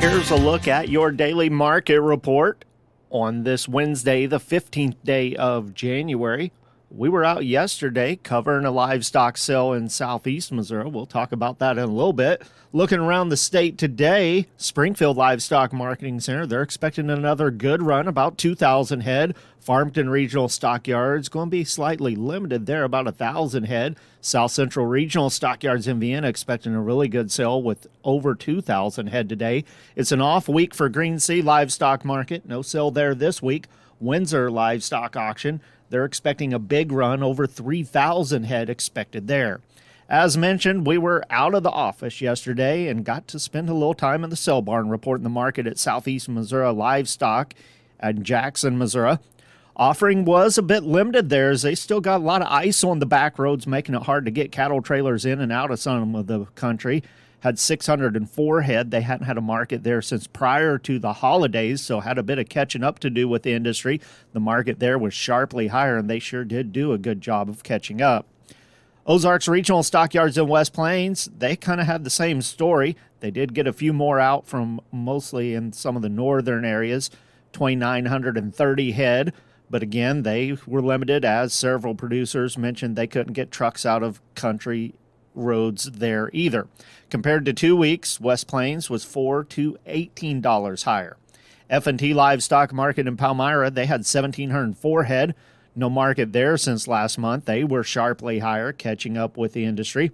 Here's a look at your daily market report on this Wednesday, the 15th day of January. We were out yesterday covering a livestock sale in southeast Missouri. We'll talk about that in a little bit. Looking around the state today, Springfield Livestock Marketing Center, they're expecting another good run, about 2,000 head. Farmington Regional Stockyards going to be slightly limited there, about 1,000 head. South Central Regional Stockyards in Vienna expecting a really good sale with over 2,000 head today. It's an off week for Green Sea Livestock Market. No sale there this week. Windsor Livestock Auction, they're expecting a big run, over 3,000 head expected there. As mentioned, we were out of the office yesterday and got to spend a little time in the sale barn reporting the market at Southeast Missouri Livestock at Jackson, Missouri. Offering was a bit limited there as they still got a lot of ice on the back roads, making it hard to get cattle trailers in and out of some of the country. Had 604 head. They hadn't had a market there since prior to the holidays, so had a bit of catching up to do with the industry. The market there was sharply higher, and they sure did do a good job of catching up. Ozarks Regional Stockyards in West Plains, they kind of had the same story. They did get a few more out from mostly in some of the northern areas, 2,930 head. But again, they were limited as several producers mentioned they couldn't get trucks out of country roads there either. Compared to 2 weeks, West Plains was $4 to $18 higher. F&T Livestock Market in Palmyra, they had 1,704 head. No market there since last month. They were sharply higher, catching up with the industry.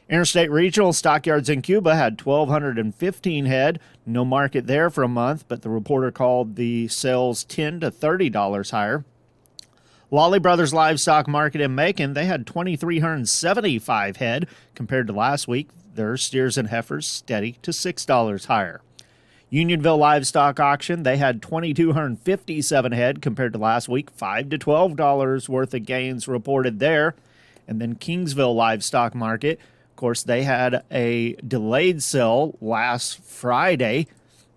Interstate Regional Stockyards in Cuba had 1,215 head. No market there for a month, but the reporter called the sales $10 to $30 higher. Lawley Brothers Livestock Market in Macon, they had 2,375 head. Compared to last week, their steers and heifers steady to $6 higher. Unionville Livestock Auction, they had 2,257 head compared to last week, $5 to $12 worth of gains reported there. And then Kingsville Livestock Market, of course, they had a delayed sale last Friday.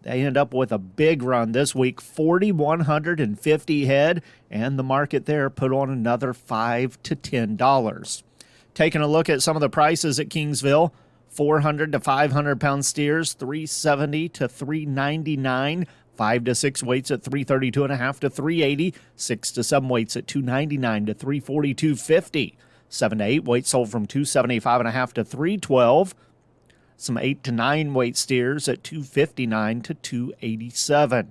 They end up with a big run this week, 4,150 head, and the market there put on another $5 to $10. Taking a look at some of the prices at Kingsville, 400 to 500 pound steers, $370 to $399. 5 to 6 weights at $332.5 to $380. 6 to 7 weights at $299 to $342.50. 7 to 8 weights sold from $275.5 to $312. Some 8 to 9 weight steers at $259 to $287.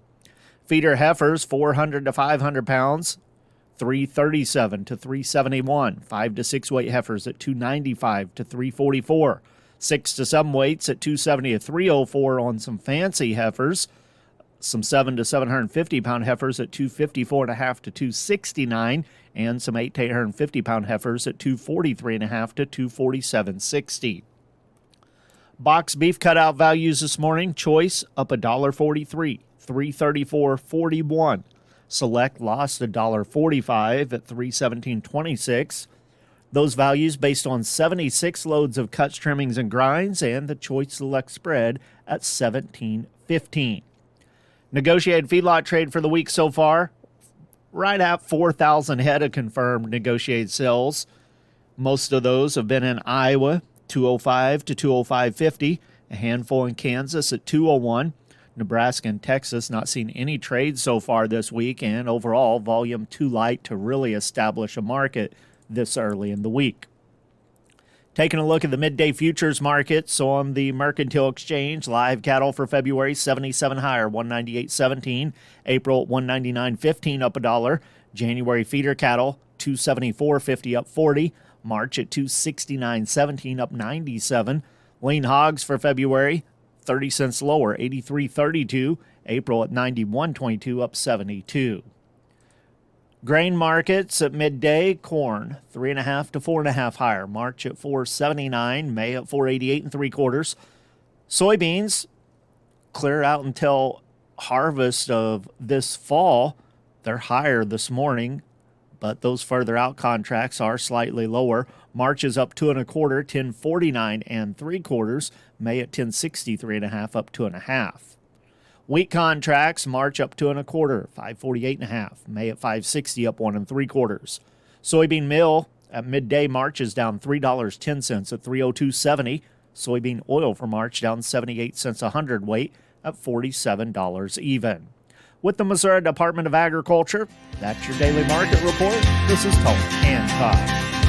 Feeder heifers, 400 to 500 pounds, $337 to $371. 5 to 6 weight heifers at $295 to $344. 6 to 7 weights at $270 to $304 on some fancy heifers. Some 7 to 750 pound heifers at $254.5 to $269, and some 8 to 850 pound heifers at $243.5 to $247.60. Box beef cutout values this morning: choice up $1.43, $334.41. Select lost $1.45 at $317.26. Those values based on 76 loads of cuts, trimmings, and grinds, and the choice select spread at $17.15. Negotiated feedlot trade for the week so far, right at 4,000 head of confirmed negotiated sales. Most of those have been in Iowa, 205 to 205.50. A handful in Kansas at 201. Nebraska and Texas not seen any trade so far this week, and overall volume too light to really establish a market this early in the week. Taking a look at the midday futures markets on the Mercantile Exchange, live cattle for February 77 higher, 198.17. April 199.15 up $1. January feeder cattle 274.50 up 40. March at 269.17 up 97. Lean hogs for February 30 cents lower, 83.32. April at 91.22 up 72. Grain markets at midday: corn 3.5 to 4.5 higher. March at 4.79. May at 4.88 3/4. Soybeans clear out until harvest of this fall. They're higher this morning, but those further out contracts are slightly lower. March is up 2 1/4, 10.49 3/4. May at 10.63.5 up 2.5. Wheat contracts: March up 2 1/4, 5.48.5. May at 5.60 up 1 3/4. Soybean meal at midday: March is down $3.10 at 302.70. Soybean oil for March down 78 cents a hundredweight, at $47 even. With the Missouri Department of Agriculture, that's your daily market report. This is Tony and Todd.